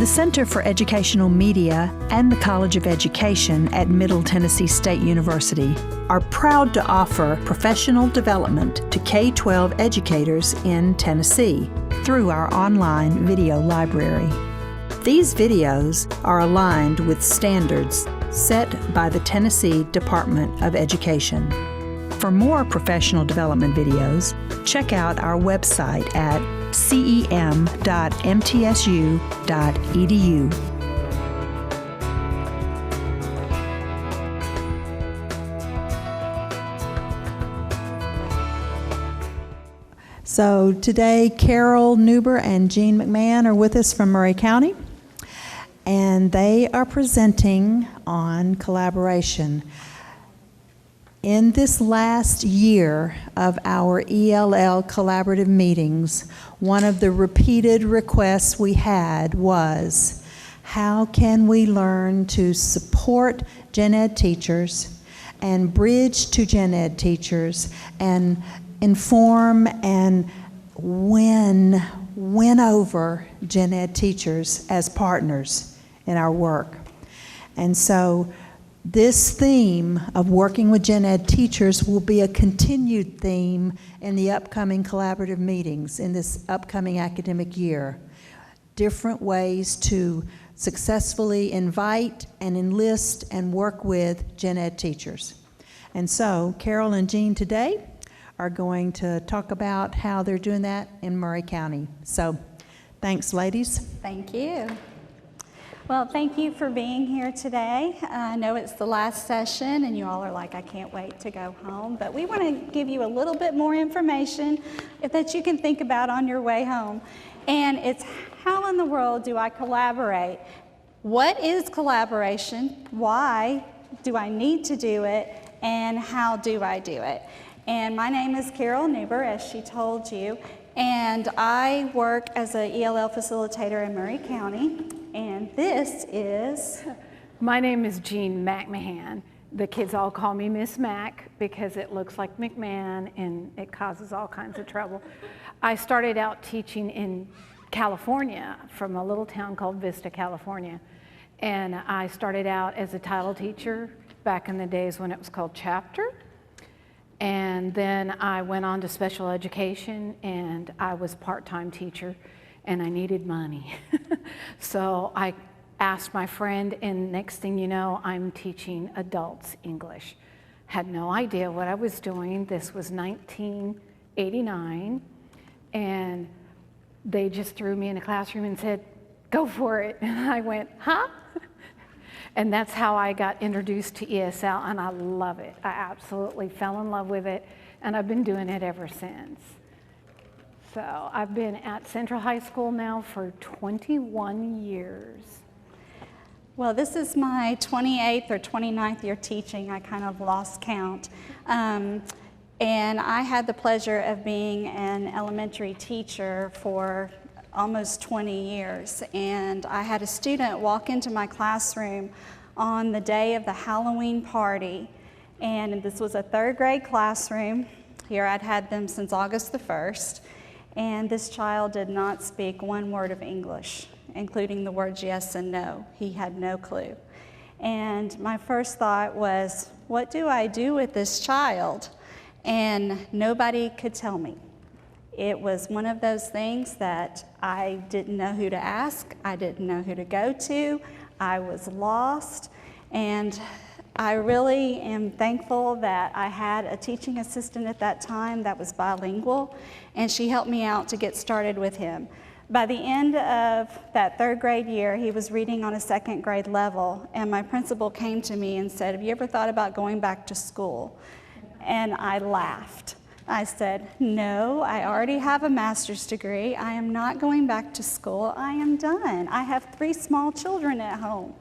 The Center for Educational Media and the College of Education at Middle Tennessee State University are proud to offer professional development to K-12 educators in Tennessee through our online video library. These videos are aligned with standards set by the Tennessee Department of Education. For more professional development videos, check out our website at cem.mtsu.edu. So today, Carol Newber and Jean McMahon are with us from Murray County, and they are presenting on collaboration. In this last year of our ELL collaborative meetings, one of the repeated requests we had was, how can we learn to support gen ed teachers and bridge to gen ed teachers and inform and win over gen ed teachers as partners in our work? And so this theme of working with gen ed teachers will be a continued theme in the upcoming collaborative meetings in this upcoming academic year. Different ways to successfully invite and enlist and work with gen ed teachers. And so Carol and Jean today are going to talk about how they're doing that in Murray County. So thanks, ladies. Thank you. Well, thank you for being here today. I know it's the last session and you all are like, I can't wait to go home, but we want to give you a little bit more information that you can think about on your way home. And it's, how in the world do I collaborate? What is collaboration? Why do I need to do it? And how do I do it? And my name is Carol Newber, as she told you, and I work as an ELL facilitator in Murray County. And this is... My name is Jean McMahon. The kids all call me Miss Mac because it looks like McMahon and it causes all kinds of trouble. I started out teaching in California from a little town called Vista, California. And I started out as a title teacher back in the days when it was called chapter. And then I went on to special education and I was part-time teacher and I needed money. So I asked my friend, and next thing you know, I'm teaching adults English. Had no idea what I was doing. This was 1989, and they just threw me in a classroom and said, go for it. And I went, huh? And that's how I got introduced to ESL, and I love it. I absolutely fell in love with it, and I've been doing it ever since. So I've been at Central High School now for 21 years. Well, this is my 28th or 29th year teaching. I kind of lost count. And I had the pleasure of being an elementary teacher for almost 20 years. And I had a student walk into my classroom on the day of the Halloween party. And this was a third grade classroom. Here I'd had them since August the 1st. And this child did not speak one word of English, including the words yes and no. He had no clue. And my first thought was, what do I do with this child? And nobody could tell me. It was one of those things that I didn't know who to ask. I didn't know who to go to. I was lost. And I really am thankful that I had a teaching assistant at that time that was bilingual, and she helped me out to get started with him. By the end of that third grade year, he was reading on a second grade level, and my principal came to me and said, have you ever thought about going back to school? And I laughed. I said, no, I already have a master's degree. I am not going back to school. I am done. I have 3 small children at home.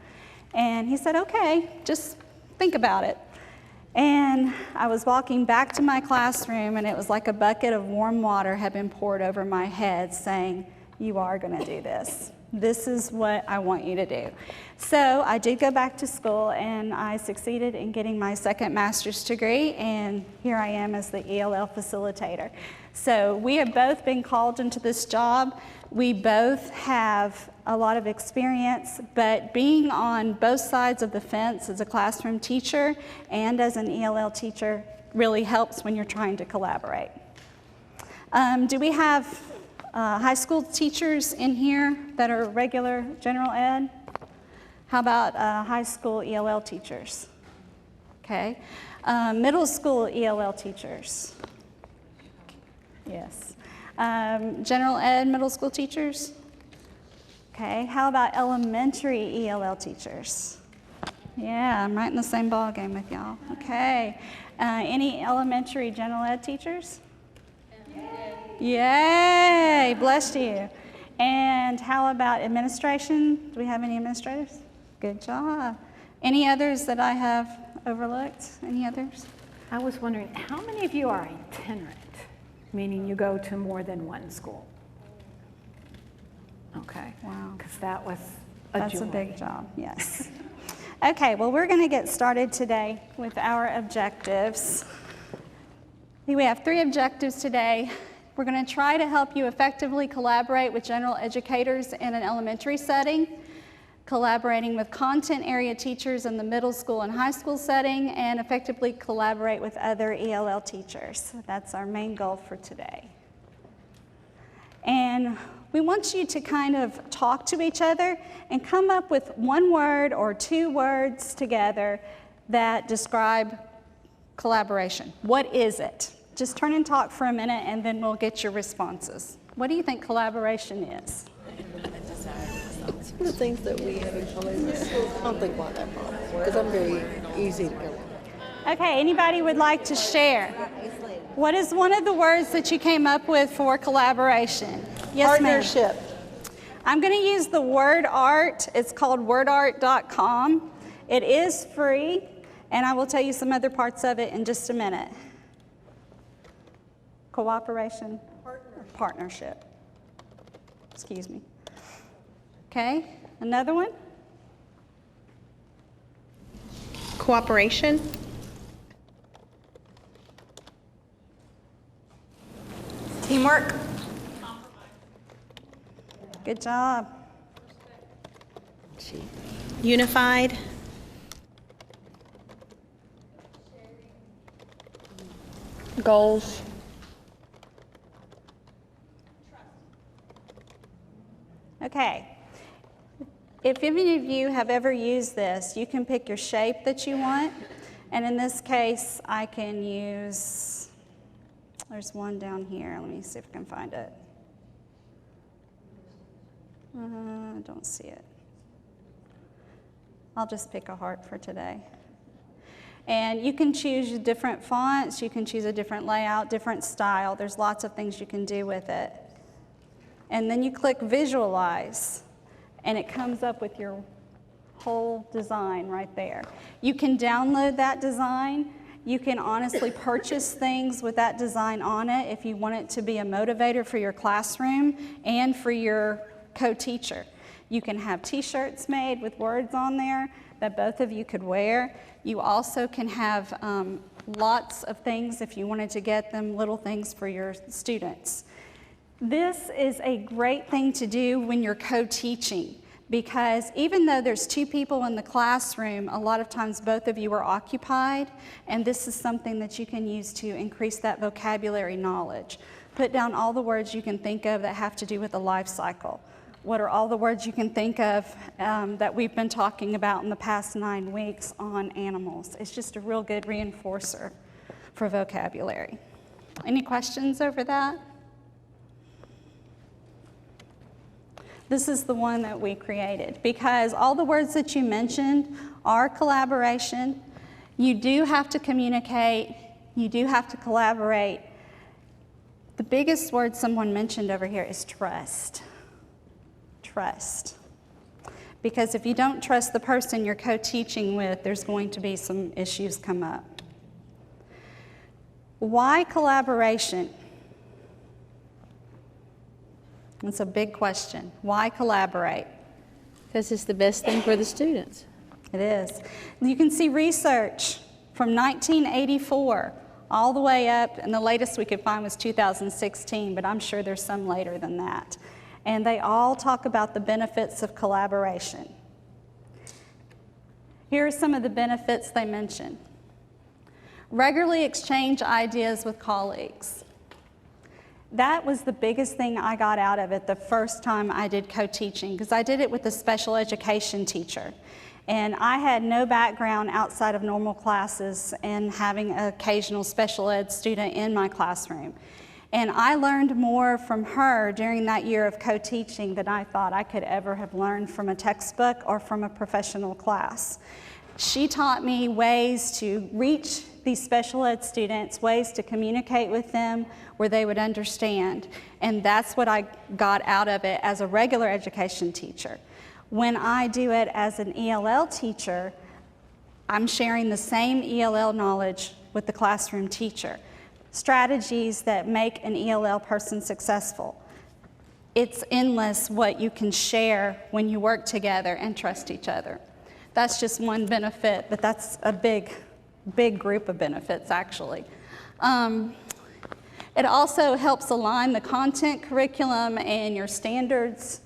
And he said, okay, just think about it. And I was walking back to my classroom, and it was like a bucket of warm water had been poured over my head saying, you are going to do this. This is what I want you to do. So I did go back to school, and I succeeded in getting my second master's degree, and here I am as the ELL facilitator. So we have both been called into this job. We both have a lot of experience, but being on both sides of the fence as a classroom teacher and as an ELL teacher really helps when you're trying to collaborate. Do we have high school teachers in here that are regular general ed? How about high school ELL teachers? Okay. Middle school ELL teachers? Yes. General ed middle school teachers? Okay. How about elementary ELL teachers? Yeah, I'm right in the same ball game with y'all. Okay. Any elementary general ed teachers? Yay, bless you. And how about administration? Do we have any administrators? Good job. Any others that I have overlooked? Any others? I was wondering, how many of you are itinerant, meaning you go to more than one school? Okay. Wow. Because that was That's a big job, yes. Okay, well, we're going to get started today with our objectives. We have 3 objectives today. We're going to try to help you effectively collaborate with general educators in an elementary setting, collaborating with content area teachers in the middle school and high school setting, and effectively collaborate with other ELL teachers. That's our main goal for today. And we want you to kind of talk to each other and come up with 1 word or 2 words together that describe collaboration. What is it? Just turn and talk for a minute, and then we'll get your responses. What do you think collaboration is? Some of the things that we have in common, I don't think about that problem, because I'm very easy to get along. Okay, anybody would like to share? What is one of the words that you came up with for collaboration? Yes, ma'am. Partnership. I'm going to use the word art. It's called wordart.com. It is free, and I will tell you some other parts of it in just a minute. Cooperation, partnership. Excuse me. Okay, another one. Cooperation. Teamwork. Good job. Unified. Goals. Okay. If any of you have ever used this, you can pick your shape that you want. And in this case, I can use, there's one down here. Let me see if I can find it. I don't see it. I'll just pick a heart for today. And you can choose different fonts. You can choose a different layout, different style. There's lots of things you can do with it. And then you click visualize, and it comes up with your whole design right there. You can download that design. You can honestly purchase things with that design on it if you want it to be a motivator for your classroom and for your co-teacher. You can have t-shirts made with words on there that both of you could wear. You also can have lots of things if you wanted to get them, little things for your students. This is a great thing to do when you're co-teaching, because even though there's 2 people in the classroom, a lot of times both of you are occupied, and this is something that you can use to increase that vocabulary knowledge. Put down all the words you can think of that have to do with the life cycle. What are all the words you can think of that we've been talking about in the past 9 weeks on animals? It's just a real good reinforcer for vocabulary. Any questions over that? This is the one that we created because all the words that you mentioned are collaboration. You do have to communicate. You do have to collaborate. The biggest word someone mentioned over here is trust. Trust. Because if you don't trust the person you're co-teaching with, there's going to be some issues come up. Why collaboration? It's a big question. Why collaborate? Because it's the best thing for the students. It is. You can see research from 1984 all the way up, and the latest we could find was 2016, but I'm sure there's some later than that. And they all talk about the benefits of collaboration. Here are some of the benefits they mention. Regularly exchange ideas with colleagues. That was the biggest thing I got out of it the first time I did co-teaching, because I did it with a special education teacher. And I had no background outside of normal classes and having an occasional special ed student in my classroom. And I learned more from her during that year of co-teaching than I thought I could ever have learned from a textbook or from a professional class. She taught me ways to reach these special ed students, ways to communicate with them where they would understand. And that's what I got out of it as a regular education teacher. When I do it as an ELL teacher, I'm sharing the same ELL knowledge with the classroom teacher. Strategies that make an ELL person successful. It's endless what you can share when you work together and trust each other. That's just one benefit, but that's a big group of benefits, actually. It also helps align the content curriculum and your standards,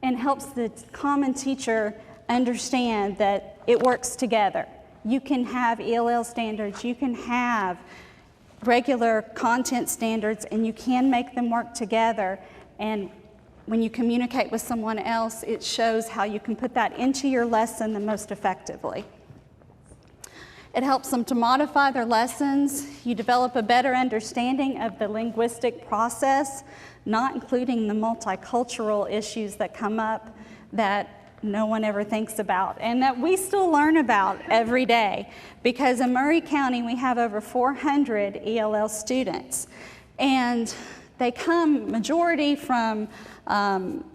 and helps the common teacher understand that it works together. You can have ELL standards, you can have regular content standards, and you can make them work together. And when you communicate with someone else, it shows how you can put that into your lesson the most effectively. It helps them to modify their lessons. You develop a better understanding of the linguistic process, not including the multicultural issues that come up that no one ever thinks about and that we still learn about every day. Because in Murray County, we have over 400 ELL students. And they come majority from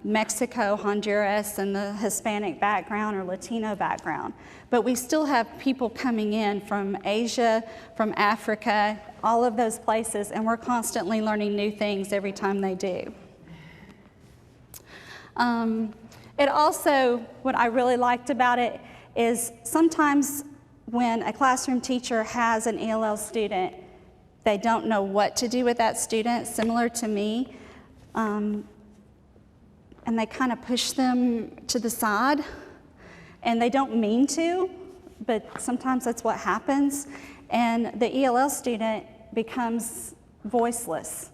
Mexico, Honduras, and the Hispanic background or Latino background. But we still have people coming in from Asia, from Africa, all of those places, and we're constantly learning new things every time they do. It also, what I really liked about it is sometimes when a classroom teacher has an ELL student, they don't know what to do with that student, similar to me, and they kind of push them to the side, and they don't mean to, but sometimes that's what happens, and the ELL student becomes voiceless.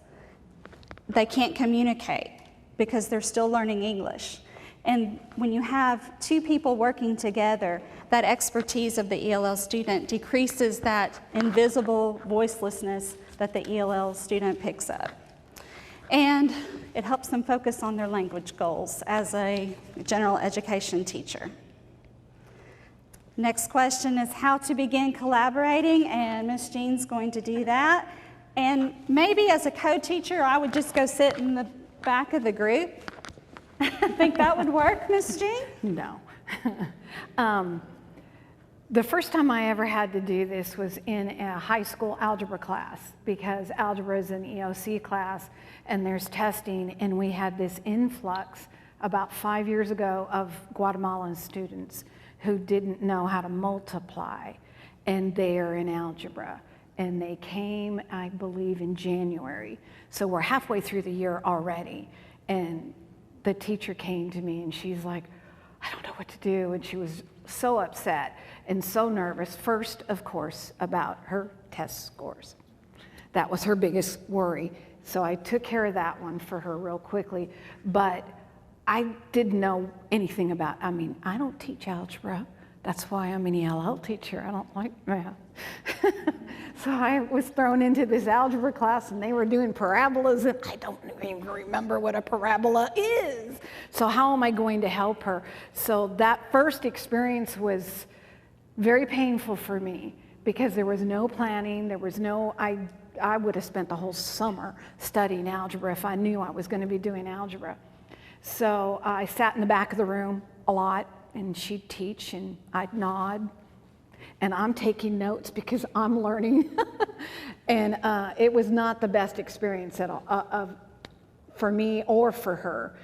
They can't communicate because they're still learning English. And when you have two people working together, that expertise of the ELL student decreases that invisible voicelessness that the ELL student picks up. And it helps them focus on their language goals as a general education teacher. Next question is how to begin collaborating, and Ms. Jean's going to do that. And maybe as a co-teacher, I would just go sit in the back of the group. Think that would work, Ms. Jean? No. The first time I ever had to do this was in a high school algebra class, because algebra is an EOC class and there's testing, and we had this influx about 5 years ago of Guatemalan students who didn't know how to multiply, and they are in algebra. And they came, I believe, in January. So we're halfway through the year already. And the teacher came to me and she's like, I don't know what to do. And she was so upset and so nervous. First, of course, about her test scores. That was her biggest worry. So I took care of that one for her real quickly. But I didn't know anything about, I don't teach algebra. That's why I'm an ELL teacher. I don't like math. So I was thrown into this algebra class and they were doing parabolas and I don't even remember what a parabola is. So how am I going to help her? So that first experience was very painful for me because there was no planning, there was no, I would have spent the whole summer studying algebra if I knew I was going to be doing algebra. So I sat in the back of the room a lot and she'd teach and I'd nod. And I'm taking notes because I'm learning. And it was not the best experience at all, for me or for her.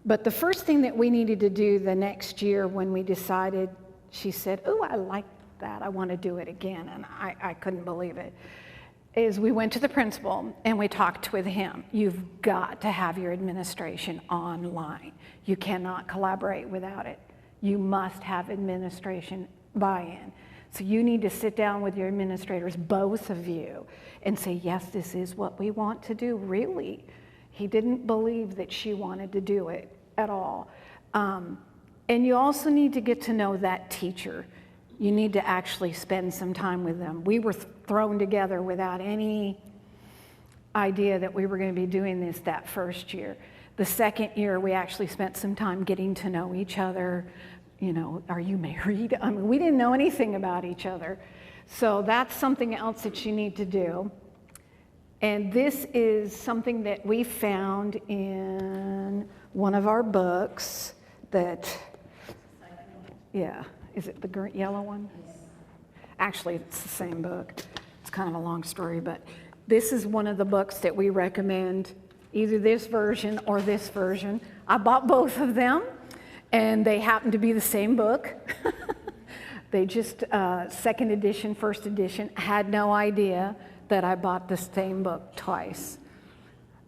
But the first thing that we needed to do the next year when we decided, she said, "Oh, I like that. I want to do it again." And I couldn't believe it. Is we went to the principal and we talked with him. You've got to have your administration online. You cannot collaborate without it. You must have administration buy-in. So you need to sit down with your administrators, both of you, and say, yes, this is what we want to do. Really? He didn't believe that she wanted to do it at all. And you also need to get to know that teacher. You need to actually spend some time with them. We were thrown together without any idea that we were going to be doing this that first year. The second year, we actually spent some time getting to know each other. You know, are you married? I mean, we didn't know anything about each other. So that's something else that you need to do. And this is something that we found in one of our books that, yeah, is it the yellow one? Actually, it's the same book. It's kind of a long story, but this is one of the books that we recommend, either this version or this version. I bought both of them, and they happen to be the same book. They just, second edition, first edition, had no idea that I bought the same book twice.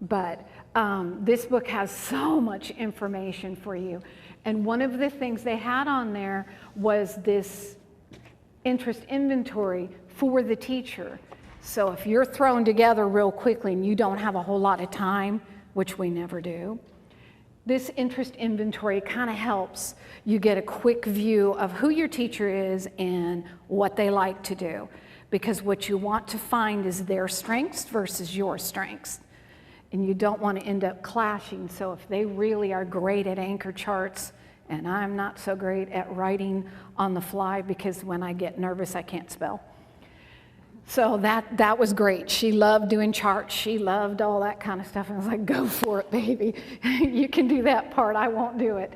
But this book has so much information for you. And one of the things they had on there was this interest inventory for the teacher. So if you're thrown together real quickly and you don't have a whole lot of time, which we never do, this interest inventory kind of helps you get a quick view of who your teacher is and what they like to do. Because what you want to find is their strengths versus your strengths. And you don't want to end up clashing. So if they really are great at anchor charts, and I'm not so great at writing on the fly because when I get nervous, I can't spell. So that was great. She loved doing charts. She loved all that kind of stuff. And I was like, go for it, baby. You can do that part. I won't do it.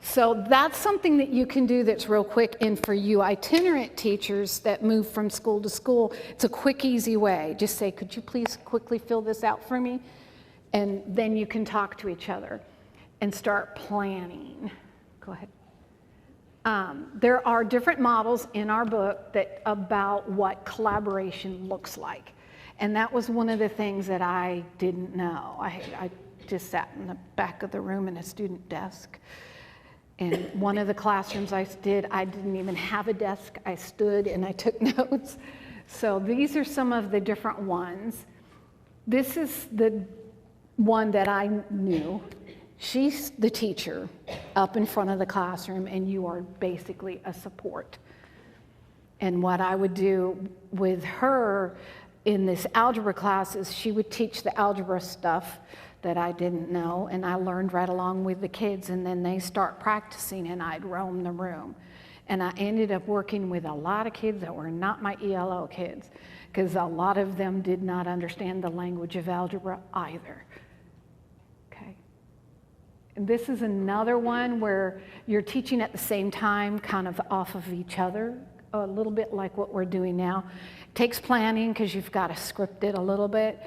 So that's something that you can do that's real quick. And for you itinerant teachers that move from school to school, it's a quick, easy way. Just say, could you please quickly fill this out for me? And then you can talk to each other and start planning. Go ahead. There are different models in our book that about what collaboration looks like. And that was one of the things that I didn't know. I just sat in the back of the room in a student desk. And one of the classrooms I didn't even have a desk. I stood and I took notes. So these are some of the different ones. This is the one that I knew. She's the teacher up in front of the classroom, and you are basically a support. And what I would do with her in this algebra class is she would teach the algebra stuff that I didn't know, and I learned right along with the kids, and then they start practicing, and I'd roam the room. And I ended up working with a lot of kids that were not my ELL kids, because a lot of them did not understand the language of algebra either. This is another one where you're teaching at the same time, kind of off of each other, a little bit like what we're doing now. It takes planning because you've got to script it a little bit.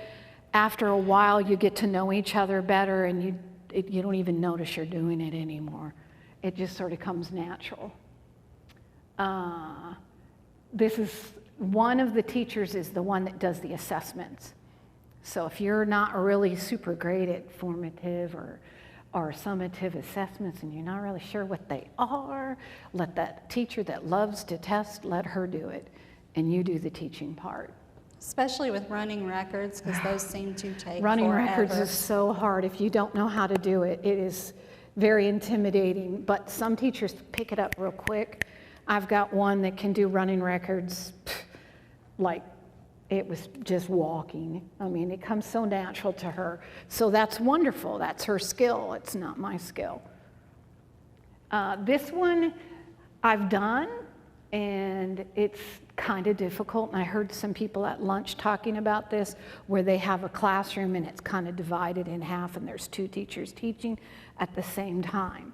After a while, you get to know each other better, and you don't even notice you're doing it anymore. It just sort of comes natural. This is one of the teachers is the one that does the assessments. So if you're not really super great at formative or summative assessments and you're not really sure what they are, let that teacher that loves to test, let her do it, and you do the teaching part. Especially with running records, because those seem to take Running forever. records is so hard. If you don't know how to do it, it is very intimidating, but some teachers pick it up real quick. I've got one that can do running records like it was just walking. I mean, it comes so natural to her. So that's wonderful. That's her skill. It's not my skill. This one I've done, and it's kind of difficult. And I heard some people at lunch talking about this, where they have a classroom and it's kind of divided in half, and there's two teachers teaching at the same time.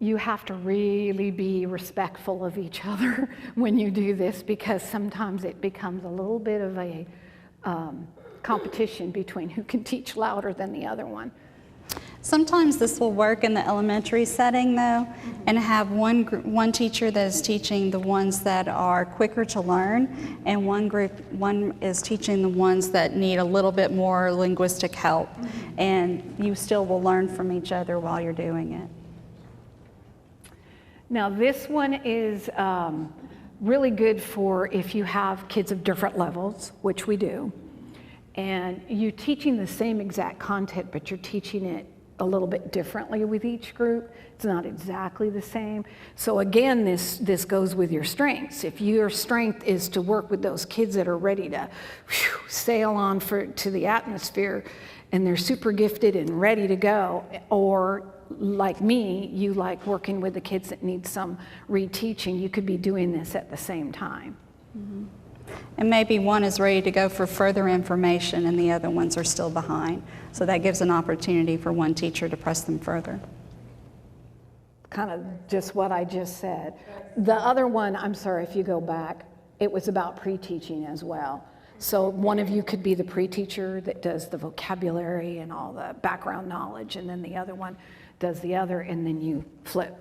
You have to really be respectful of each other when you do this, because sometimes it becomes a little bit of a competition between who can teach louder than the other one. Sometimes this will work in the elementary setting, though, and have one teacher that is teaching the ones that are quicker to learn, and one is teaching the ones that need a little bit more linguistic help, and you still will learn from each other while you're doing it. Now this one is really good for if you have kids of different levels, which we do, and you're teaching the same exact content, but you're teaching it a little bit differently with each group. It's not exactly the same. So again, this goes with your strengths. If your strength is to work with those kids that are ready to sail on to the atmosphere, and they're super gifted and ready to go, or like me, you like working with the kids that need some reteaching, you could be doing this at the same time. Mm-hmm. And maybe one is ready to go for further information and the other ones are still behind. So that gives an opportunity for one teacher to press them further. Kind of just what I just said. The other one, I'm sorry, if you go back, it was about pre-teaching as well. So one of you could be the pre-teacher that does the vocabulary and all the background knowledge, and then the other one does the other, and then you flip.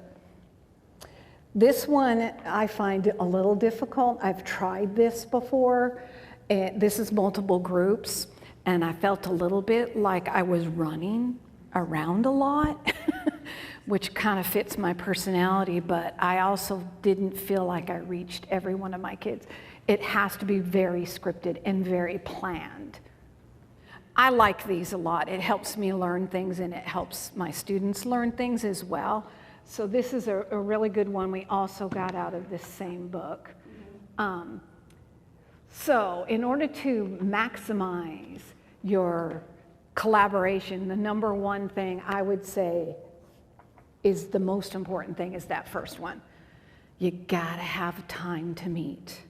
This one I find a little difficult. I've tried this before. This is multiple groups, and I felt a little bit like I was running around a lot, which kind of fits my personality, but I also didn't feel like I reached every one of my kids. It has to be very scripted and very planned. I like these a lot. It helps me learn things, and it helps my students learn things as well. So this is a really good one we also got out of this same book. So in order to maximize your collaboration, the number one thing I would say is the most important thing is that first one. You gotta have time to meet.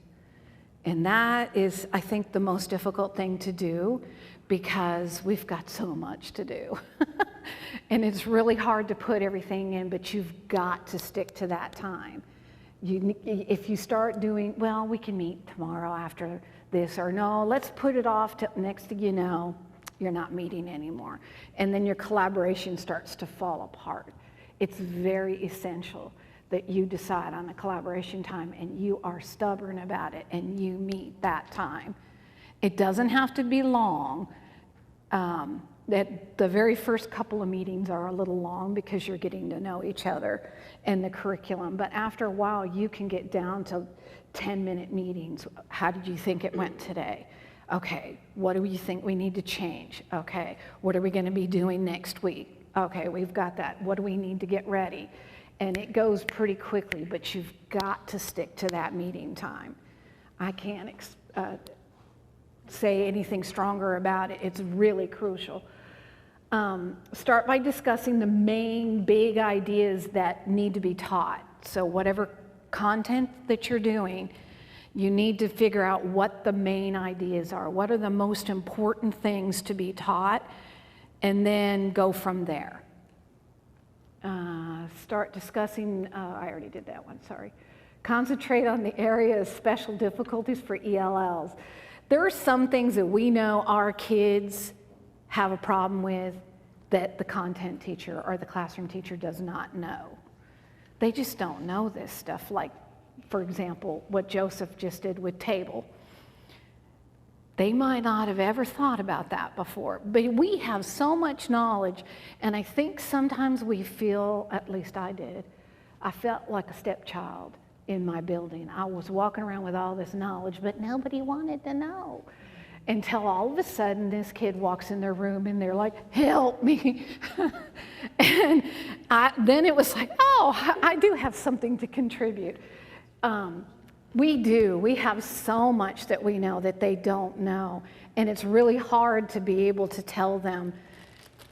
And that is, I think, the most difficult thing to do because we've got so much to do. And it's really hard to put everything in, but you've got to stick to that time. If you start doing, well, we can meet tomorrow after this, or no, let's put it off till next thing you know, you're not meeting anymore. And then your collaboration starts to fall apart. It's very essential that you decide on a collaboration time and you are stubborn about it and you meet that time. It doesn't have to be long. That the very first couple of meetings are a little long because you're getting to know each other and the curriculum, but after a while you can get down to 10-minute meetings. How did you think it went today? Okay, what do you think we need to change? Okay, what are we going to be doing next week? Okay, we've got that. What do we need to get ready? And it goes pretty quickly, but you've got to stick to that meeting time. I can't say anything stronger about it. It's really crucial. Start by discussing the main big ideas that need to be taught. So whatever content that you're doing, you need to figure out what the main ideas are. What are the most important things to be taught? And then go from there. Start discussing, I already did that one, sorry. Concentrate on the area of special difficulties for ELLs. There are some things that we know our kids have a problem with that the content teacher or the classroom teacher does not know. They just don't know this stuff, like, for example, what Joseph just did with table. They might not have ever thought about that before, but we have so much knowledge, and I think sometimes we feel, at least I did, I felt like a stepchild in my building. I was walking around with all this knowledge, but nobody wanted to know. Until all of a sudden this kid walks in their room and they're like, help me. And then it was like, oh, I do have something to contribute. We have so much that we know that they don't know. And it's really hard to be able to tell them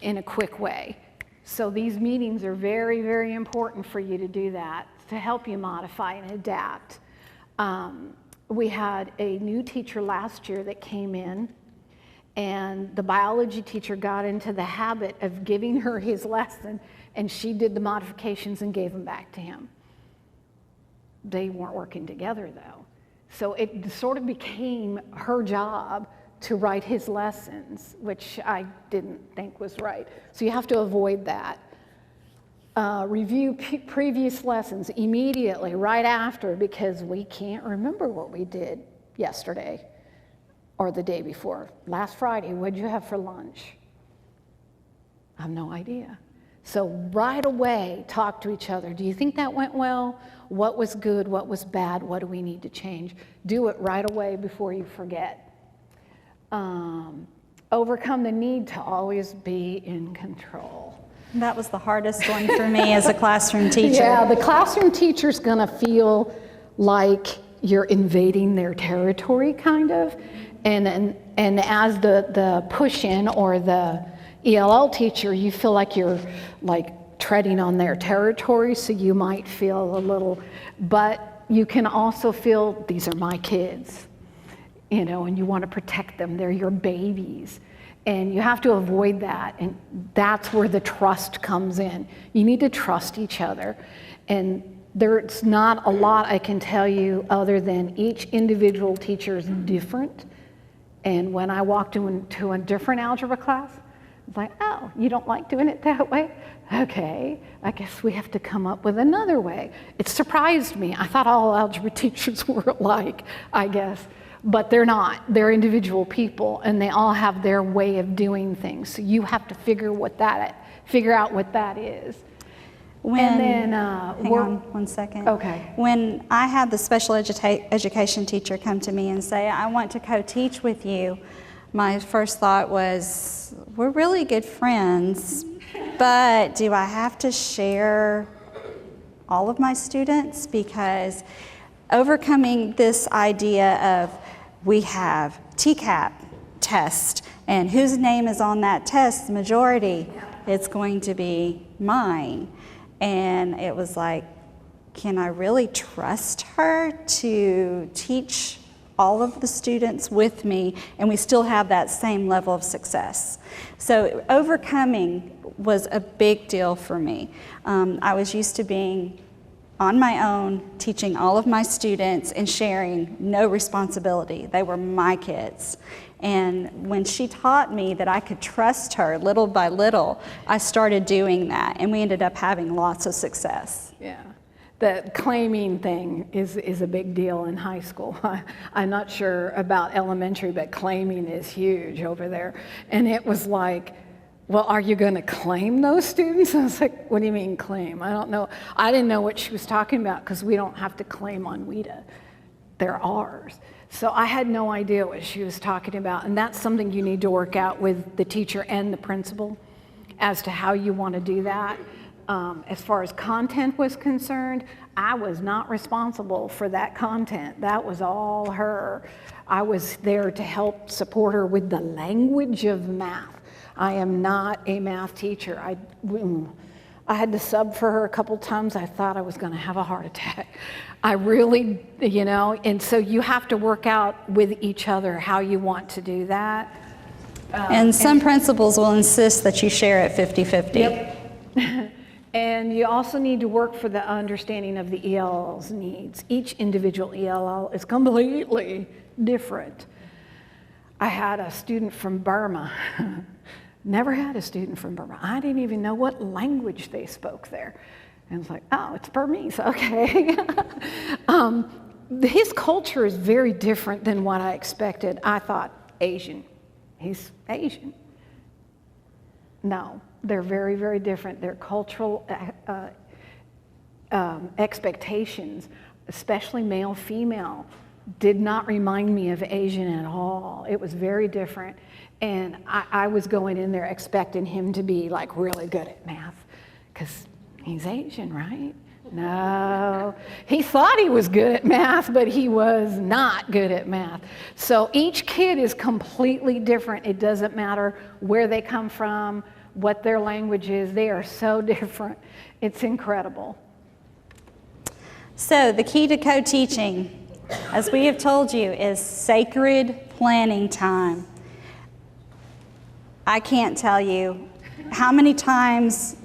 in a quick way. So these meetings are very, very important for you to do that, to help you modify and adapt. We had a new teacher last year that came in, and the biology teacher got into the habit of giving her his lesson, and she did the modifications and gave them back to him. They weren't working together though. So it sort of became her job to write his lessons, which I didn't think was right. So you have to avoid that. Review previous lessons immediately, right after, because we can't remember what we did yesterday or the day before. Last Friday, what did you have for lunch? I have no idea. So right away, talk to each other. Do you think that went well? What was good? What was bad? What do we need to change? Do it right away before you forget. Overcome the need to always be in control. That was the hardest one for me as a classroom teacher. Yeah, the classroom teacher's gonna feel like you're invading their territory, kind of. And as the push-in or the ELL teacher, you feel like you're like treading on their territory, so you might feel a little, but you can also feel, these are my kids, you know, and you want to protect them. They're your babies. And you have to avoid that, and that's where the trust comes in. You need to trust each other. And there's not a lot I can tell you other than each individual teacher is different. And when I walked into a different algebra class, it's like, oh, you don't like doing it that way? Okay, I guess we have to come up with another way. It surprised me. I thought all algebra teachers were alike, I guess. But they're not. They're individual people, and they all have their way of doing things. So you have to figure out what that is. Hang on one second. Okay. When I had the special education teacher come to me and say, I want to co-teach with you, my first thought was, we're really good friends, but do I have to share all of my students? Because overcoming this idea of we have TCAP test, and whose name is on that test, the majority, it's going to be mine. And it was like, can I really trust her to teach all of the students with me, and we still have that same level of success? So overcoming was a big deal for me. I was used to being on my own, teaching all of my students and sharing no responsibility. They were my kids. And when she taught me that I could trust her little by little, I started doing that, and we ended up having lots of success. Yeah, the claiming thing is a big deal in high school. I'm not sure about elementary, but claiming is huge over there. And it was like, well, are you going to claim those students? I was like, what do you mean claim? I don't know. I didn't know what she was talking about, because we don't have to claim on WIDA. They're ours. So I had no idea what she was talking about. And that's something you need to work out with the teacher and the principal as to how you want to do that. As far as content was concerned, I was not responsible for that content. That was all her. I was there to help support her with the language of math. I am not a math teacher. I had to sub for her a couple times. I thought I was going to have a heart attack. I really, you know, and so you have to work out with each other how you want to do that. And some principals will insist that you share it 50-50. Yep. And you also need to work for the understanding of the ELL's needs. Each individual ELL is completely different. I had a student from Burma. Never had a student from Burma. I didn't even know what language they spoke there. And it's like, oh, it's Burmese, okay. His culture is very different than what I expected. I thought Asian. He's Asian. No, they're very, very different. Their cultural expectations, especially male, female, did not remind me of Asian at all. It was very different. And I was going in there expecting him to be like really good at math, because he's Asian, right? No, he thought he was good at math, but he was not good at math. So each kid is completely different. It doesn't matter where they come from, what their language is. They are so different. It's incredible. So the key to co-teaching, as we have told you, is sacred planning time. I can't tell you how many times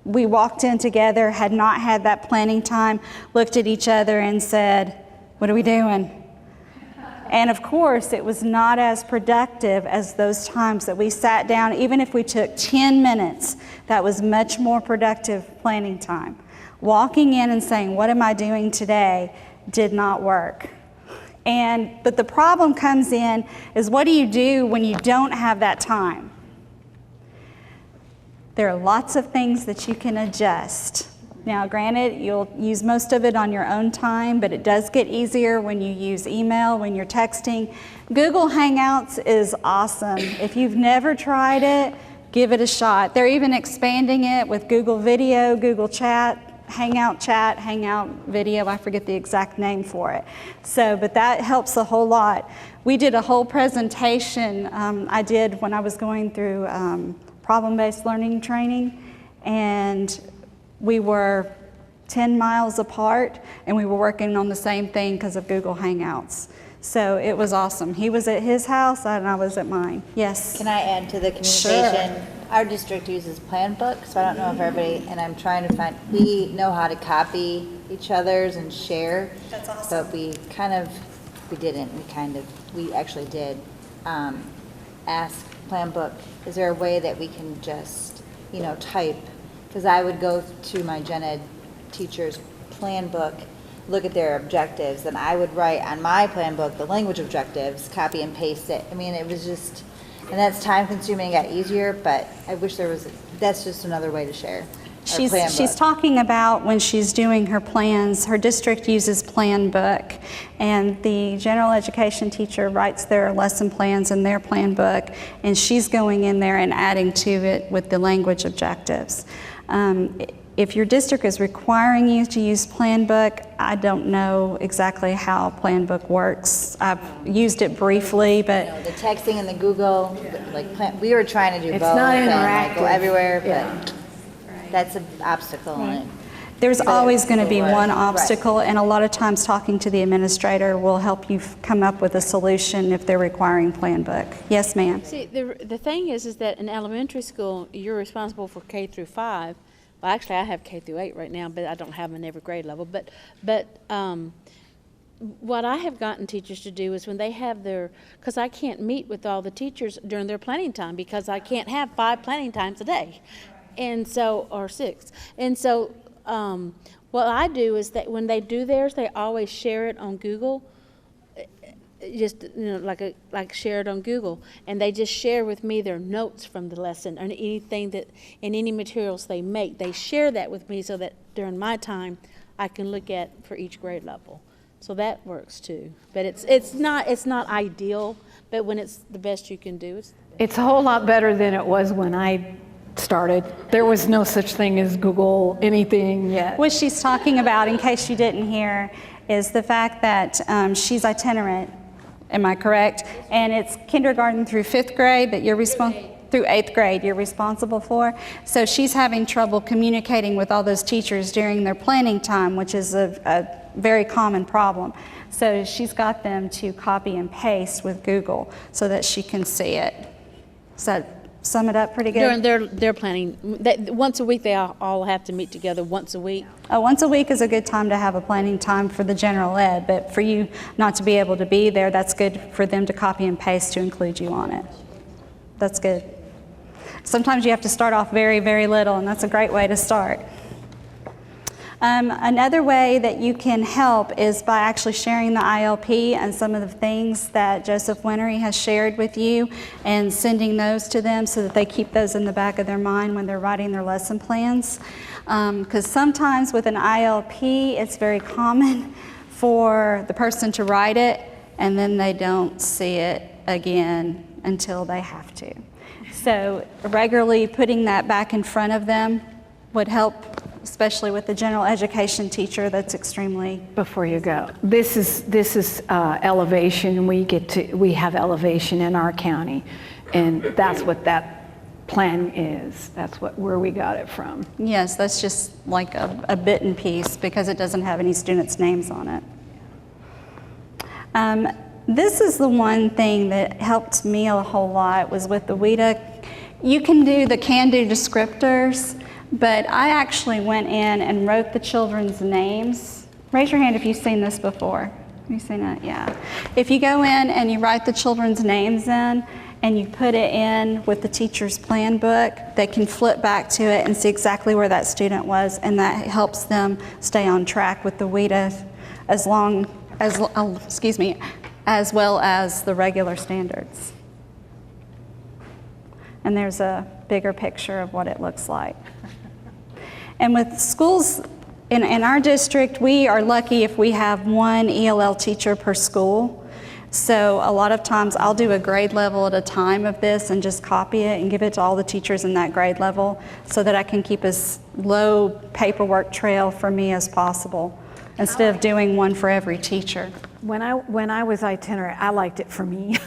we walked in together, had not had that planning time, looked at each other and said, what are we doing? And of course, it was not as productive as those times that we sat down. Even if we took 10 minutes, that was much more productive planning time. Walking in and saying, what am I doing today, did not work. But the problem comes in is, what do you do when you don't have that time? There are lots of things that you can adjust. Now, granted, you'll use most of it on your own time, but it does get easier when you use email, when you're texting. Google Hangouts is awesome. If you've never tried it, give it a shot. They're even expanding it with Google Video, Google Chat, Hangout Video. I forget the exact name for it. But that helps a whole lot. We did a whole presentation I did when I was going through problem-based learning training, and we were 10 miles apart, and we were working on the same thing because of Google Hangouts. So it was awesome. He was at his house, and I was at mine. Yes? Can I add to the communication? Sure. Our district uses PlanBook, so I don't know if everybody, and I'm trying to find, we know how to copy each other's and share. That's awesome. But we actually did ask PlanBook, is there a way that we can just, type? Because I would go to my gen ed teacher's plan book, look at their objectives, and I would write on my plan book the language objectives, copy and paste it. I mean, it was just, and that's time consuming, it got easier, but I wish that's just another way to share. She's talking about when she's doing her plans, her district uses PlanBook, and the general education teacher writes their lesson plans in their plan book, and she's going in there and adding to it with the language objectives. If your district is requiring you to use PlanBook, I don't know exactly how PlanBook works. I've used it briefly, but the texting and the Google, we were trying to do both. It's not and interactive. go everywhere, but that's an obstacle. right. There's always going to be one obstacle, and a lot of times talking to the administrator will help you come up with a solution if they're requiring PlanBook. Yes, ma'am. See, the thing is that in elementary school, you're responsible for K through 5. Well, actually, I have K through 8 right now, but I don't have them in every grade level. But what I have gotten teachers to do is when they have because I can't meet with all the teachers during their planning time because I can't have 5 planning times a day, or 6. And so what I do is that when they do theirs, they always share it on Google. Just like share it on Google, and they just share with me their notes from the lesson and anything that in any materials they make. They share that with me so that during my time I can look at for each grade level. So that works too. But it's not ideal, but when it's the best you can do, It's a whole lot better than it was when I started. There was no such thing as Google anything yet. What she's talking about, in case you didn't hear, is the fact that she's itinerant. Am I correct? And it's kindergarten through 5th grade that you're through 8th grade you're responsible for. So she's having trouble communicating with all those teachers during their planning time, which is a very common problem. So she's got them to copy and paste with Google so that she can see it. Does that sum it up pretty good? during their planning, once a week they all have to meet together once a week. Once a week is a good time to have a planning time for the general ed, but for you not to be able to be there, that's good for them to copy and paste to include you on it. That's good. Sometimes you have to start off very, very little, and that's a great way to start. Another way that you can help is by actually sharing the ILP and some of the things that Joseph Winery has shared with you and sending those to them so that they keep those in the back of their mind when they're writing their lesson plans. Because sometimes with an ILP, it's very common for the person to write it and then they don't see it again until they have to. So regularly putting that back in front of them would help, especially with the general education teacher. That's extremely. Before you go, this is elevation. We have elevation in our county, and that's what that plan is. That's where we got it from. Yes, that's just like a bit and piece because it doesn't have any students' names on it. This is the one thing that helped me a whole lot was with the WIDA. You can do the can-do descriptors, but I actually went in and wrote the children's names. Raise your hand if you've seen this before. Can you see that? Yeah. If you go in and you write the children's names in and you put it in with the teacher's plan book, they can flip back to it and see exactly where that student was, and that helps them stay on track with the WIDA as well as the regular standards. And there's a bigger picture of what it looks like. And with schools in our district, we are lucky if we have one ELL teacher per school. So a lot of times I'll do a grade level at a time of this and just copy it and give it to all the teachers in that grade level so that I can keep as low paperwork trail for me as possible instead of doing one for every teacher. When I was itinerant, I liked it for me.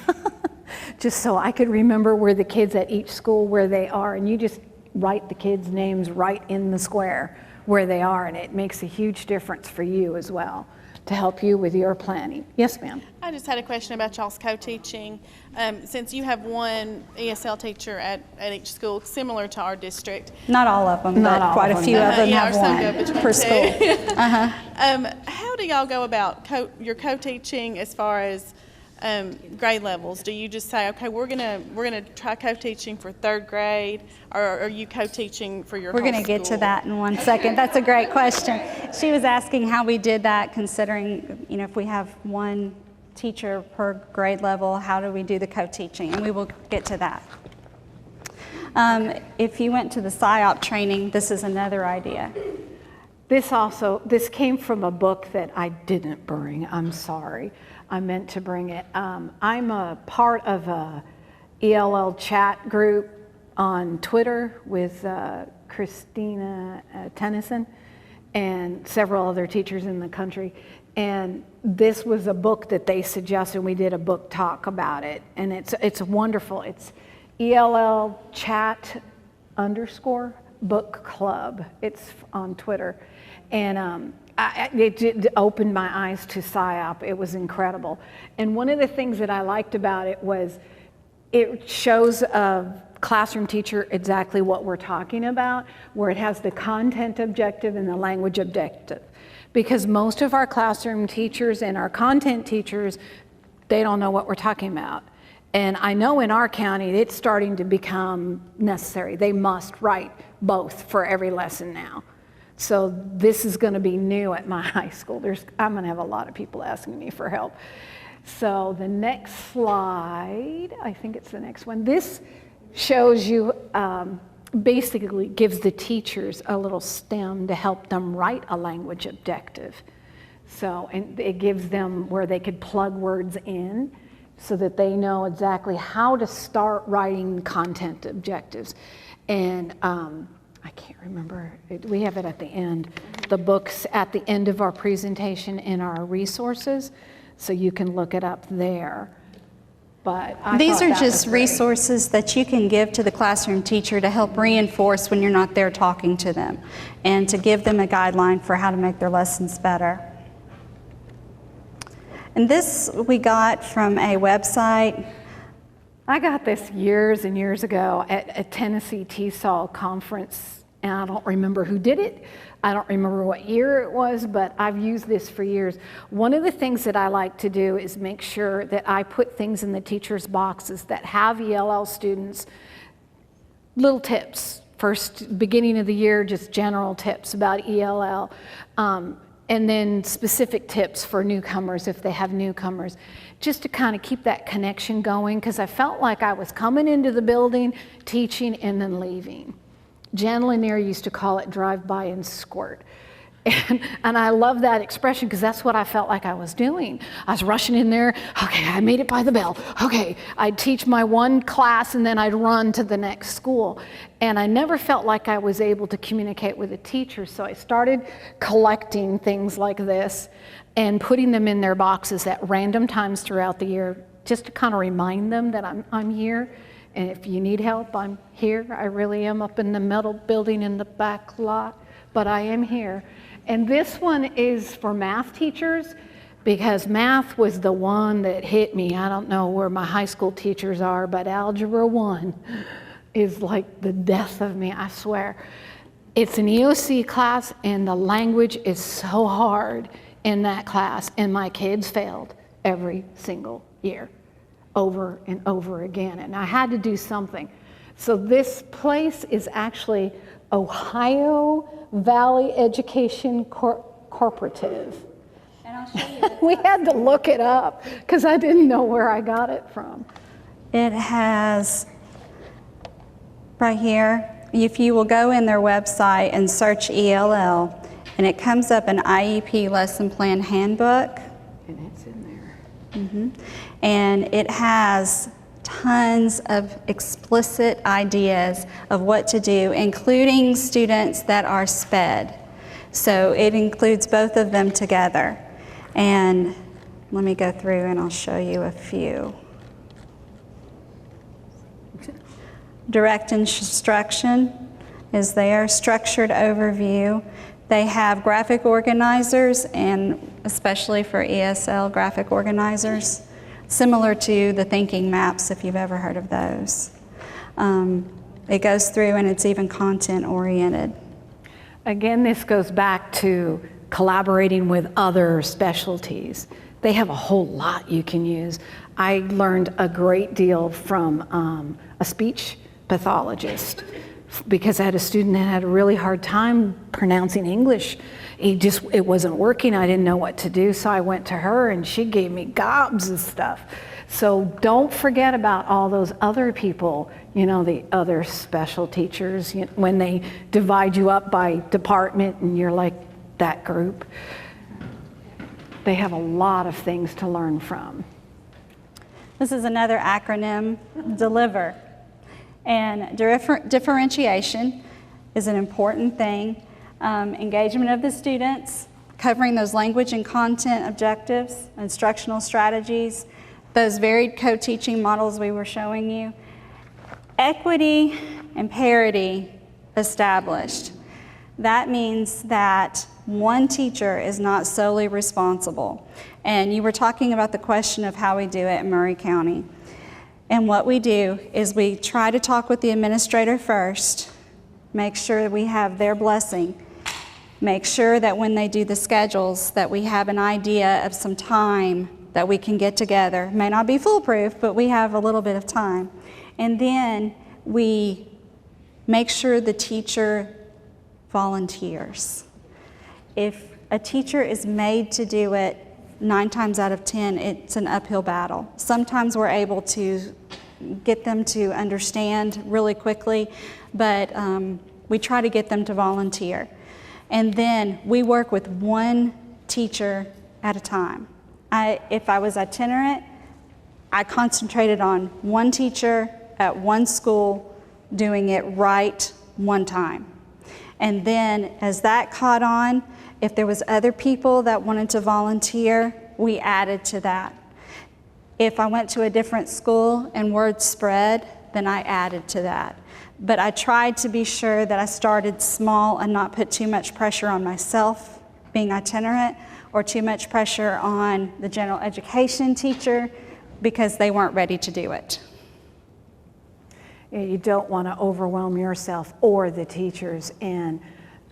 Just so I could remember where the kids at each school, where they are, and you just write the kids' names right in the square where they are, and it makes a huge difference for you as well to help you with your planning. Yes, ma'am. I just had a question about y'all's co-teaching. Since you have one ESL teacher at each school, similar to our district. Not all of them, Not but all quite of a them. few of them Yeah, have or some go one between per two. school. How do y'all go about your co-teaching as far as grade levels? Do you just say, okay, we're gonna try co-teaching for third grade, or are you co-teaching for your We're whole going to get to school? that in one second. That's a great question. She was asking how we did that, considering, if we have one teacher per grade level, how do we do the co-teaching? And we will get to that. If you went to the PSYOP training, this is another idea. This came from a book that I didn't bring. I'm sorry. I meant to bring it. I'm a part of a ELL chat group on Twitter with Christina Tennyson and several other teachers in the country. And this was a book that they suggested. We did a book talk about it, and it's wonderful. It's ELL chat _ book club. It's on Twitter, and it did open my eyes to PSYOP. It was incredible. And one of the things that I liked about it was it shows a classroom teacher exactly what we're talking about, where it has the content objective and the language objective. Because most of our classroom teachers and our content teachers, they don't know what we're talking about. And I know in our county, it's starting to become necessary. They must write both for every lesson now. So this is going to be new at my high school. I'm going to have a lot of people asking me for help. So the next slide, I think it's the next one. This shows you, basically gives the teachers a little stem to help them write a language objective. So, and it gives them where they could plug words in so that they know exactly how to start writing content objectives. And I can't remember, we have it at the end. The book's at the end of our presentation in our resources, so you can look it up there. But These are just resources that you can give to the classroom teacher to help reinforce when you're not there talking to them, and to give them a guideline for how to make their lessons better. And this we got from a website. I got this years and years ago at a Tennessee TESOL conference, and I don't remember who did it. I don't remember what year it was, but I've used this for years. One of the things that I like to do is make sure that I put things in the teacher's boxes that have ELL students, little tips. First, beginning of the year, just general tips about ELL, and then specific tips for newcomers if they have newcomers, just to kind of keep that connection going, because I felt like I was coming into the building, teaching, and then leaving. Jan Lanier used to call it drive by and squirt. And I love that expression because that's what I felt like I was doing. I was rushing in there. Okay, I made it by the bell. Okay, I'd teach my one class and then I'd run to the next school. And I never felt like I was able to communicate with a teacher. So I started collecting things like this and putting them in their boxes at random times throughout the year, just to kind of remind them that I'm here. And if you need help, I'm here. I really am up in the metal building in the back lot, but I am here. And this one is for math teachers, because math was the one that hit me. I don't know where my high school teachers are, but Algebra 1 is like the death of me, I swear. It's an EOC class, and the language is so hard. in that class, and my kids failed every single year, over and over again, and I had to do something. So this place is actually Ohio Valley Education Cooperative. And I'll show you. We had to look it up because I didn't know where I got it from. It has, right here, if you will go in their website and search ELL, and it comes up an IEP lesson plan handbook. And it's in there. And it has tons of explicit ideas of what to do, including students that are SPED. So it includes both of them together. And let me go through and I'll show you a few. Direct instruction is there, structured overview. They have graphic organizers, and especially for ESL graphic organizers, similar to the thinking maps, if you've ever heard of those. It goes through and it's even content oriented. Again, this goes back to collaborating with other specialties. They have a whole lot you can use. I learned a great deal from a speech pathologist, because I had a student that had a really hard time pronouncing English. It wasn't working. I didn't know what to do, so I went to her and she gave me gobs of stuff. So don't forget about all those other people, the other special teachers, when they divide you up by department and you're like that group. They have a lot of things to learn from. This is another acronym, DELIVER. And differentiation is an important thing. Engagement of the students, covering those language and content objectives, instructional strategies, those varied co-teaching models we were showing you. Equity and parity established. That means that one teacher is not solely responsible. And you were talking about the question of how we do it in Murray County. And what we do is we try to talk with the administrator first, make sure that we have their blessing, make sure that when they do the schedules that we have an idea of some time that we can get together. May not be foolproof, but we have a little bit of time. And then we make sure the teacher volunteers. If a teacher is made to do it, 9 times out of 10, it's an uphill battle. Sometimes we're able to get them to understand really quickly, but we try to get them to volunteer. And then we work with one teacher at a time. If I was itinerant, I concentrated on one teacher at one school doing it right one time. And then as that caught on, if there was other people that wanted to volunteer, we added to that. If I went to a different school and word spread, then I added to that. But I tried to be sure that I started small and not put too much pressure on myself, being itinerant, or too much pressure on the general education teacher because they weren't ready to do it. You don't want to overwhelm yourself or the teachers. And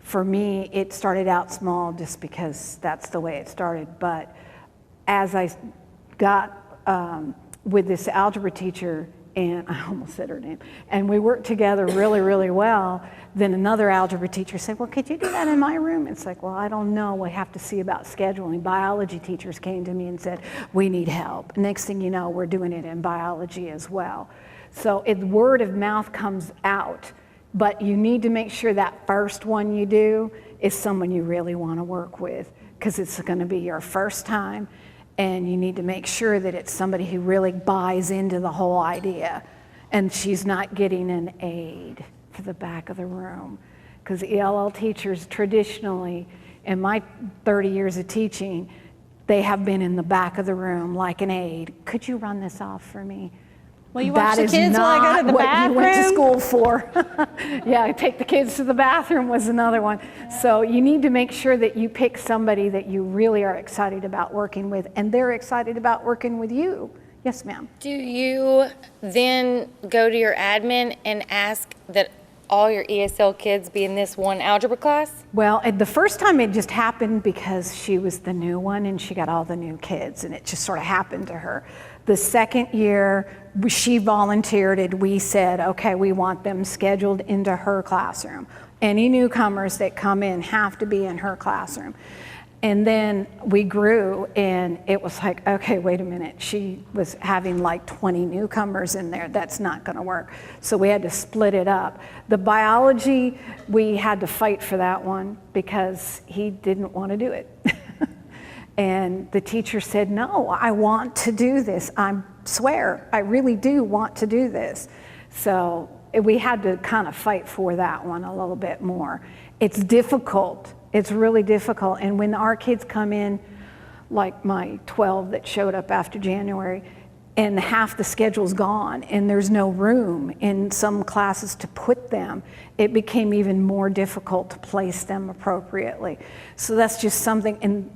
for me, it started out small just because that's the way it started. But as I got with this algebra teacher, and I almost said her name, and we worked together really, really well, then another algebra teacher said, well, could you do that in my room? It's like, well, I don't know. We have to see about scheduling. Biology teachers came to me and said, we need help. Next thing you know, we're doing it in biology as well. So word of mouth comes out, but you need to make sure that first one you do is someone you really want to work with, because it's going to be your first time, and you need to make sure that it's somebody who really buys into the whole idea, and she's not getting an aide for the back of the room. Because ELL teachers traditionally, in my 30 years of teaching, they have been in the back of the room like an aide. Could you run this off for me? Will you watch the kids while I go to the bathroom? That is not what you went to school for. Yeah, take the kids to the bathroom was another one. So you need to make sure that you pick somebody that you really are excited about working with, and they're excited about working with you. Yes, ma'am. Do you then go to your admin and ask that all your ESL kids be in this one algebra class? Well, the first time it just happened because she was the new one and she got all the new kids, and it just sort of happened to her. The second year, she volunteered it. We said, okay, we want them scheduled into her classroom. Any newcomers that come in have to be in her classroom. And then we grew, and it was like, okay, wait a minute. She was having like 20 newcomers in there. That's not going to work. So we had to split it up. The biology, we had to fight for that one because he didn't want to do it. And the teacher said, no, I want to do this. I swear, I really do want to do this. So we had to kind of fight for that one a little bit more. It's difficult. It's really difficult. And when our kids come in, like my 12 that showed up after January, and half the schedule's gone, and there's no room in some classes to put them, it became even more difficult to place them appropriately. So that's just something. And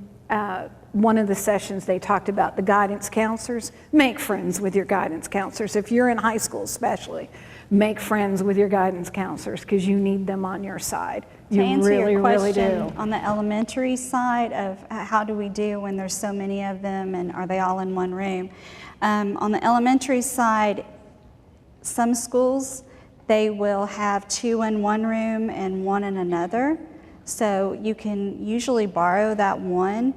one of the sessions they talked about the guidance counselors. Make friends with your guidance counselors. If you're in high school especially, make friends with your guidance counselors because you need them on your side. To You answer really, your really question do. on the elementary side of how do we do when there's so many of them and are they all in one room? On the elementary side, some schools, they will have 2 in one room and 1 in another. So you can usually borrow that one.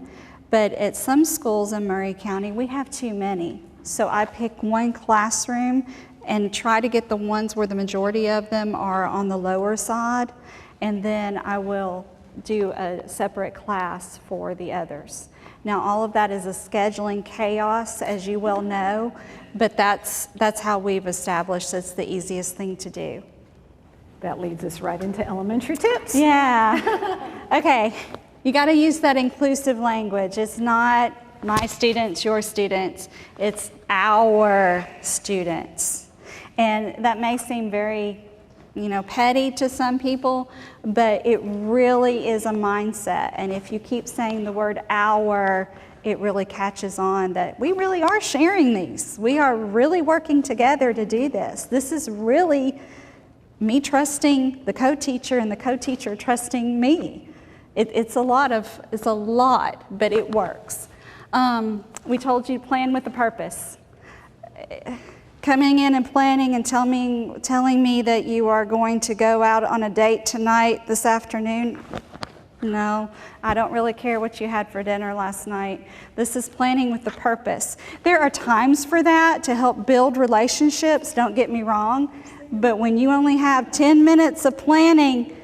But at some schools in Murray County, we have too many. So I pick one classroom and try to get the ones where the majority of them are on the lower side. And then I will do a separate class for the others. Now, all of that is a scheduling chaos, as you well know, but that's how we've established it's the easiest thing to do. That leads us right into elementary tips. Yeah. Okay. You got to use that inclusive language. It's not my students, your students. It's our students. And that may seem very, petty to some people, but it really is a mindset. And if you keep saying the word our, it really catches on that we really are sharing these. We are really working together to do this. This is really me trusting the co-teacher and the co-teacher trusting me. It's a lot, but it works. We told you plan with a purpose. Coming in and planning and telling me that you are going to go out on a date tonight, this afternoon, no, I don't really care what you had for dinner last night. This is planning with a purpose. There are times for that to help build relationships, don't get me wrong, but when you only have 10 minutes of planning,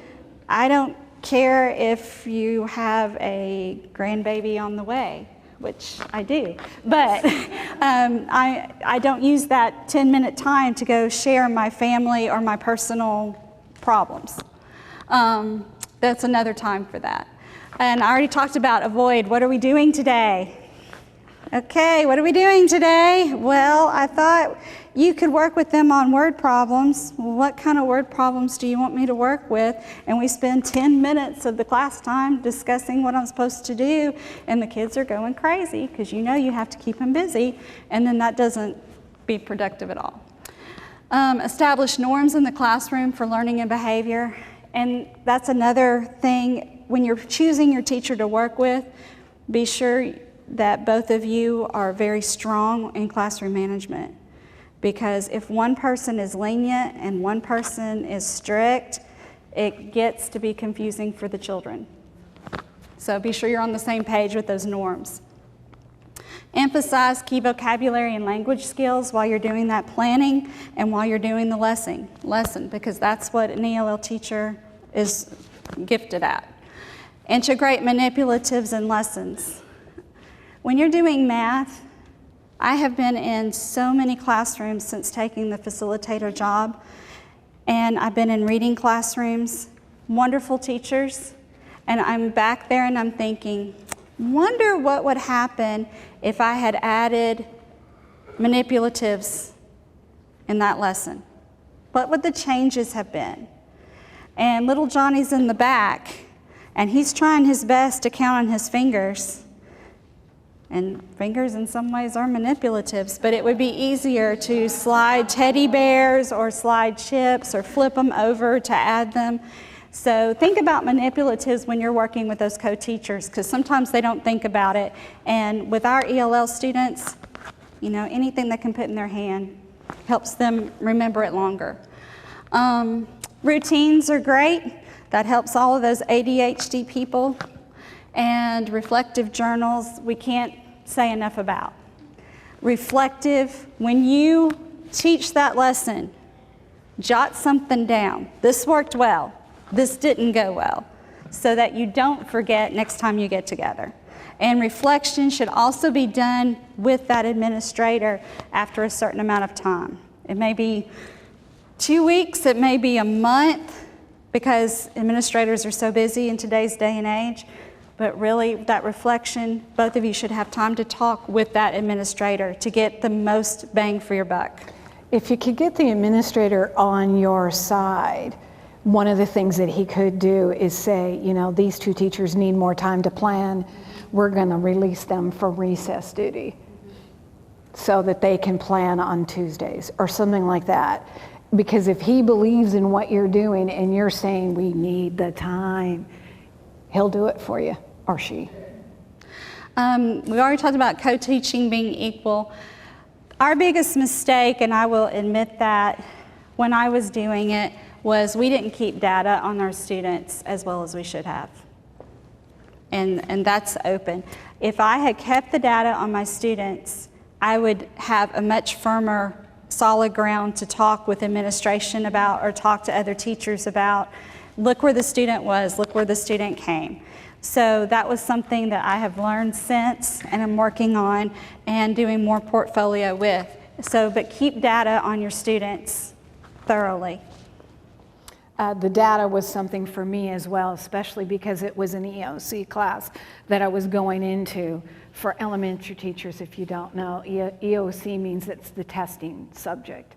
I don't care if you have a grandbaby on the way, which I do, but I don't use that 10-minute time to go share my family or my personal problems. That's another time for that. And I already talked about avoid. What are we doing today? Okay, what are we doing today? Well, I thought you could work with them on word problems. What kind of word problems do you want me to work with? And we spend 10 minutes of the class time discussing what I'm supposed to do, and the kids are going crazy because you have to keep them busy, and then that doesn't be productive at all. Establish norms in the classroom for learning and behavior, and that's another thing. When you're choosing your teacher to work with, be sure that both of you are very strong in classroom management. Because if one person is lenient and one person is strict, it gets to be confusing for the children. So be sure you're on the same page with those norms. Emphasize key vocabulary and language skills while you're doing that planning and while you're doing the lesson, because that's what an ELL teacher is gifted at. Integrate manipulatives and lessons. When you're doing math, I have been in so many classrooms since taking the facilitator job, and I've been in reading classrooms, wonderful teachers, and I'm back there and I'm thinking, wonder what would happen if I had added manipulatives in that lesson. What would the changes have been? And little Johnny's in the back, and he's trying his best to count on his fingers. And fingers in some ways are manipulatives, but it would be easier to slide teddy bears or slide chips or flip them over to add them. So think about manipulatives when you're working with those co-teachers, because sometimes they don't think about it. And with our ELL students, you know, anything they can put in their hand helps them remember it longer. Routines are great. That helps all of those ADHD people. And reflective journals, we can't say enough about. Reflective, when you teach that lesson, jot something down. This worked well. This didn't go well, so that you don't forget next time you get together. And reflection should also be done with that administrator after a certain amount of time. It may be 2 weeks, it may be a month, because administrators are so busy in today's day and age. But really, that reflection, both of you should have time to talk with that administrator to get the most bang for your buck. If you could get the administrator on your side, one of the things that he could do is say, you know, these two teachers need more time to plan. We're going to release them for recess duty so that they can plan on Tuesdays or something like that. Because if he believes in what you're doing and you're saying we need the time, he'll do it for you, or she. We already talked about co-teaching being equal. Our biggest mistake, and I will admit that when I was doing it, was we didn't keep data on our students as well as we should have. And that's open. If I had kept the data on my students, I would have a much firmer, solid ground to talk with administration about or talk to other teachers about. Look where the student was, look where the student came. So that was something that I have learned since and I'm working on and doing more portfolio with. So, but keep data on your students thoroughly. The data was something for me as well, especially because it was an EOC class that I was going into for elementary teachers. If you don't know, EOC means it's the testing subject.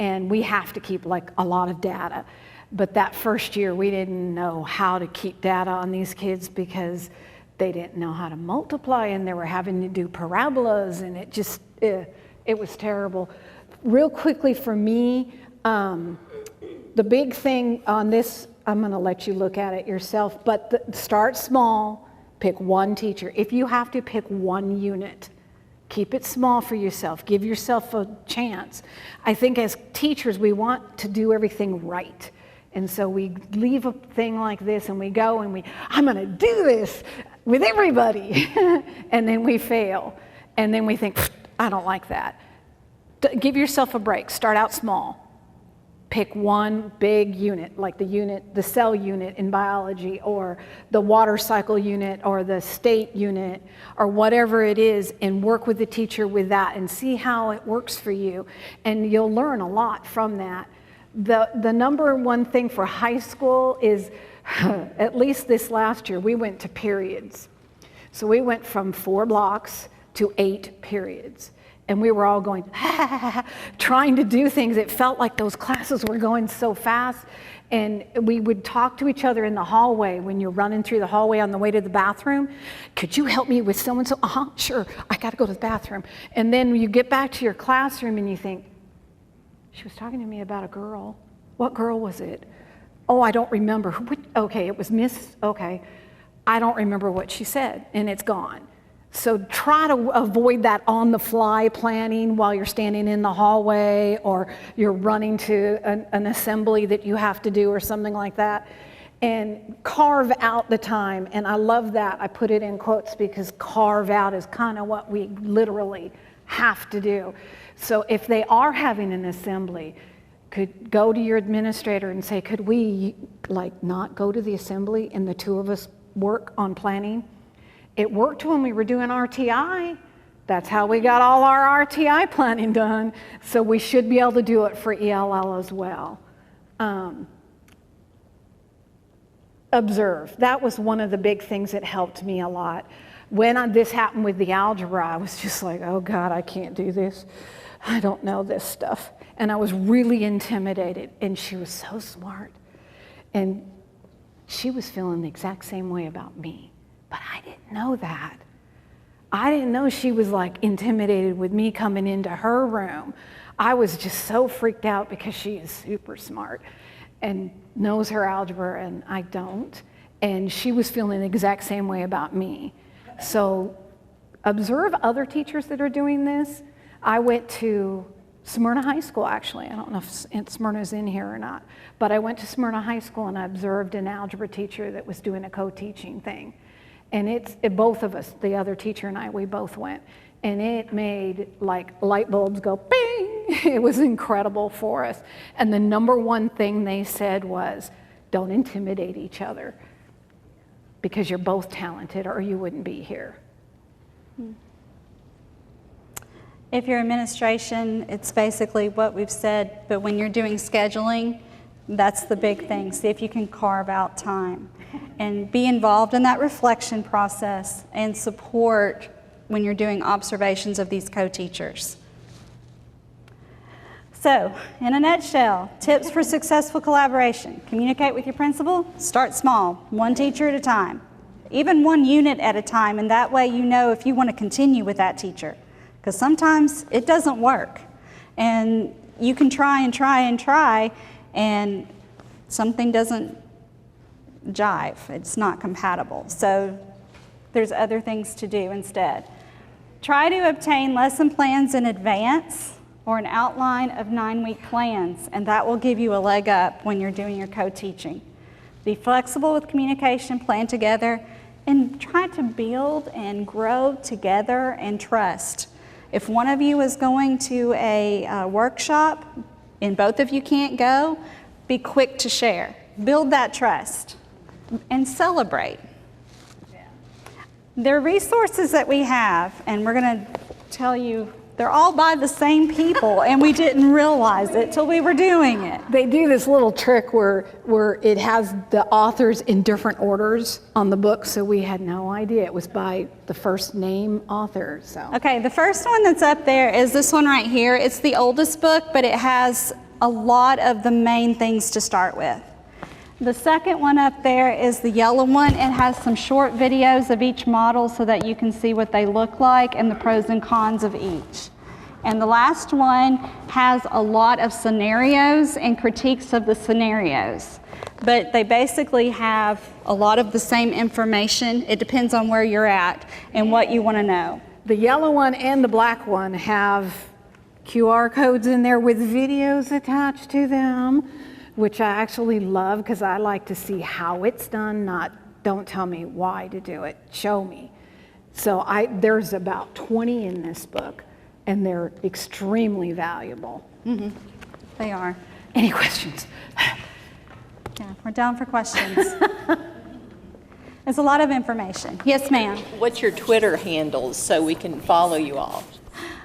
And we have to keep like a lot of data. But that first year, we didn't know how to keep data on these kids because they didn't know how to multiply and they were having to do parabolas and it just, it was terrible. Real quickly for me, the big thing on this, I'm gonna let you look at it yourself, but start small, pick one teacher. If you have to pick one unit, keep it small for yourself. Give yourself a chance. I think as teachers, we want to do everything right. And so we leave a thing like this and we go and I'm gonna do this with everybody. And then we fail. And then we think, I don't like that. Give yourself a break, start out small. Pick one big unit, like the cell unit in biology or the water cycle unit or the state unit or whatever it is, and work with the teacher with that and see how it works for you. And you'll learn a lot from that. The number one thing for high school is, at least this last year, we went to periods. So we went from 4 blocks to 8 periods. And we were all going, trying to do things. It felt like those classes were going so fast. And we would talk to each other in the hallway when you're running through the hallway on the way to the bathroom. Could you help me with so-and-so? Sure, I got to go to the bathroom. And then you get back to your classroom and you think, she was talking to me about a girl. What girl was it? Oh, I don't remember. Okay, it was Miss, okay. I don't remember what she said, and it's gone. So try to avoid that on-the-fly planning while you're standing in the hallway or you're running to an assembly that you have to do or something like that. And carve out the time, and I love that. I put it in quotes because carve out is kind of what we literally have to do. So if they are having an assembly, could go to your administrator and say, could we like not go to the assembly and the two of us work on planning? It worked when we were doing RTI. That's how we got all our RTI planning done. So we should be able to do it for ELL as well. Observe. That was one of the big things that helped me a lot. When this happened with the algebra, I was just like, oh God, I can't do this. I don't know this stuff. And I was really intimidated. And she was so smart. And she was feeling the exact same way about me. But I didn't know that. I didn't know she was like intimidated with me coming into her room. I was just so freaked out because she is super smart and knows her algebra and I don't. And she was feeling the exact same way about me. So observe other teachers that are doing this. I went to Smyrna High School, actually. I don't know if Smyrna's in here or not, but I went to Smyrna High School and I observed an algebra teacher that was doing a co-teaching thing. And both of us, the other teacher and I, we both went. And it made like light bulbs go bing. It was incredible for us. And the number one thing they said was, don't intimidate each other because you're both talented or you wouldn't be here. If you're administration, it's basically what we've said, but when you're doing scheduling, that's the big thing. See if you can carve out time and be involved in that reflection process and support when you're doing observations of these co-teachers. So, in a nutshell, tips for successful collaboration. Communicate with your principal, start small, one teacher at a time, even one unit at a time, and that way you know if you want to continue with that teacher. Because sometimes it doesn't work. And you can try and try and try, and something doesn't jive. It's not compatible. So there's other things to do instead. Try to obtain lesson plans in advance or an outline of 9-week plans, and that will give you a leg up when you're doing your co-teaching. Be flexible with communication, plan together, and try to build and grow together and trust. If one of you is going to a workshop and both of you can't go, be quick to share. Build that trust and celebrate. There are resources that we have, and we're going to tell you, they're all by the same people, and we didn't realize it till we were doing it. They do this little trick where it has the authors in different orders on the book, so we had no idea. It was by the first name author. So. Okay, the first one that's up there is this one right here. It's the oldest book, but it has a lot of the main things to start with. The second one up there is the yellow one. It has some short videos of each model so that you can see what they look like and the pros and cons of each. And the last one has a lot of scenarios and critiques of the scenarios. But they basically have a lot of the same information. It depends on where you're at and what you want to know. The yellow one and the black one have QR codes in there with videos attached to them, which I actually love because I like to see how it's done, not don't tell me why to do it, show me. So there's about 20 in this book, and they're extremely valuable. Mm-hmm. They are. Any questions? Yeah, we're down for questions. There's a lot of information. Yes, ma'am. What's your Twitter handles so we can follow you all?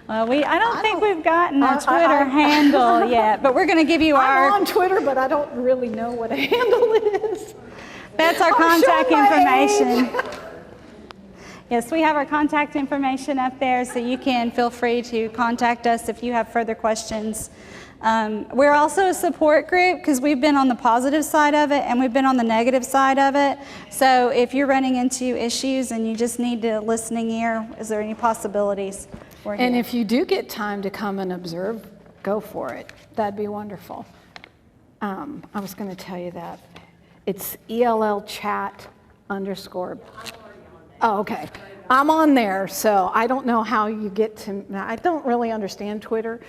Well, I don't think we've gotten a Twitter handle yet, but we're going to give you I'm on Twitter, but I don't really know what a handle is. That's our contact information. Yes, we have our contact information up there, so you can feel free to contact us if you have further questions. We're also a support group because we've been on the positive side of it and we've been on the negative side of it. So if you're running into issues and you just need a listening ear, is there any possibilities? And if you do get time to come and observe, go for it. That'd be wonderful. I was going to tell you that. It's ELL chat _. Oh, okay. I'm on there, so I don't know how you get to, I don't really understand Twitter.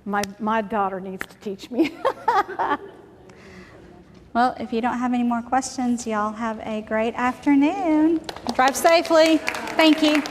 My daughter needs to teach me. Well, if you don't have any more questions, y'all have a great afternoon. Drive safely. Thank you.